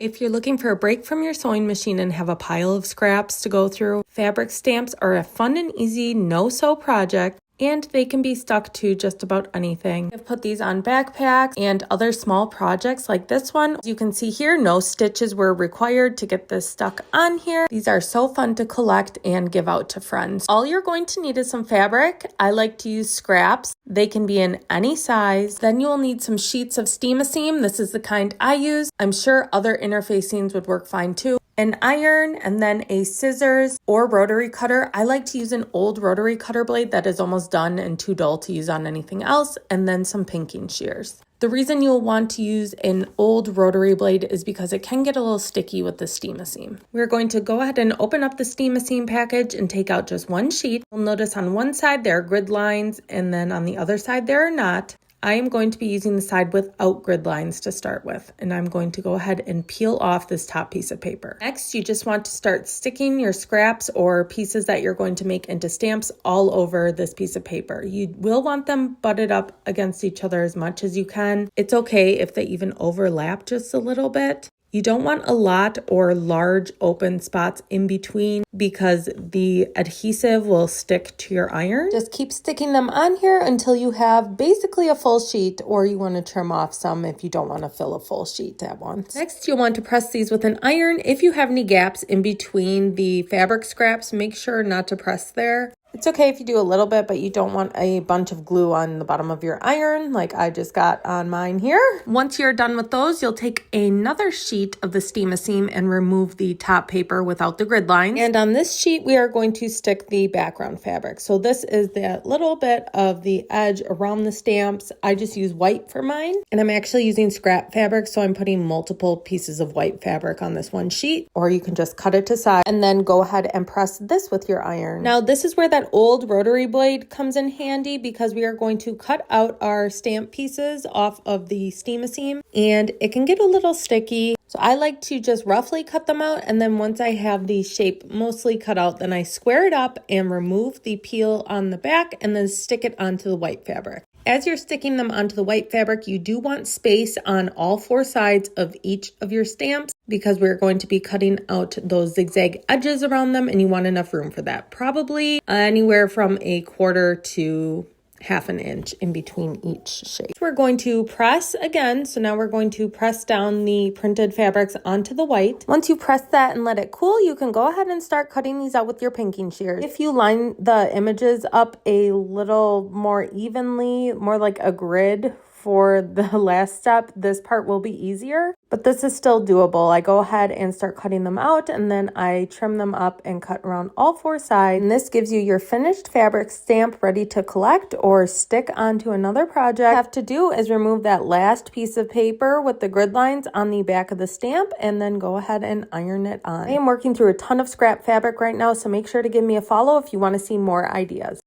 If you're looking for a break from your sewing machine and have a pile of scraps to go through, fabric stamps are a fun and easy no-sew project, and they can be stuck to just about anything. I've put these on backpacks and other small projects like this one. As you can see here, no stitches were required to get this stuck on here. These are so fun to collect and give out to friends. All you're going to need is some fabric. I like to use scraps. They can be in any size. Then you will need some sheets of Steam-A-Seam. This is the kind I use. I'm sure other interfacings would work fine too. An iron, and then a scissors or rotary cutter. I like to use an old rotary cutter blade that is almost done and too dull to use on anything else, and then some pinking shears. The reason you'll want to use an old rotary blade is because it can get a little sticky with the Steam-A-Seam. We're going to go ahead and open up the Steam-A-Seam package and take out just one sheet. You'll notice on one side there are grid lines, and then on the other side there are not. I am going to be using the side without grid lines to start with, and I'm going to go ahead and peel off this top piece of paper. Next, you just want to start sticking your scraps or pieces that you're going to make into stamps all over this piece of paper. You will want them butted up against each other as much as you can. It's okay if they even overlap just a little bit. You don't want a lot or large open spots in between because the adhesive will stick to your iron. Just keep sticking them on here until you have basically a full sheet, or you want to trim off some if you don't want to fill a full sheet at once. Next, you'll want to press these with an iron. If you have any gaps in between the fabric scraps, make sure not to press there. It's okay if you do a little bit, but you don't want a bunch of glue on the bottom of your iron like I just got on mine here. Once you're done with those, you'll take another sheet of the Steam-A-Seam and remove the top paper without the grid lines. And on this sheet, we are going to stick the background fabric. So this is that little bit of the edge around the stamps. I just use white for mine, and I'm actually using scrap fabric, so I'm putting multiple pieces of white fabric on this one sheet, or you can just cut it to size and then go ahead and press this with your iron. Now, this is where that old rotary blade comes in handy because we are going to cut out our stamp pieces off of the Steam-A-Seam, and it can get a little sticky. So I like to just roughly cut them out, and then once I have the shape mostly cut out, then I square it up and remove the peel on the back and then stick it onto the white fabric. As you're sticking them onto the white fabric, you do want space on all four sides of each of your stamps because we're going to be cutting out those zigzag edges around them, and you want enough room for that. Probably anywhere from 1/4 to 1/2 inch in between each shape. We're going to press again. So now we're going to press down the printed fabrics onto the white. Once you press that and let it cool, you can go ahead and start cutting these out with your pinking shears. If you line the images up a little more evenly, more like a grid for the last step, this part will be easier, but this is still doable. I go ahead and start cutting them out, and then I trim them up and cut around all four sides. And this gives you your finished fabric stamp ready to collect or stick onto another project. All you have to do is remove that last piece of paper with the grid lines on the back of the stamp and then go ahead and iron it on. I am working through a ton of scrap fabric right now, so make sure to give me a follow if you want to see more ideas.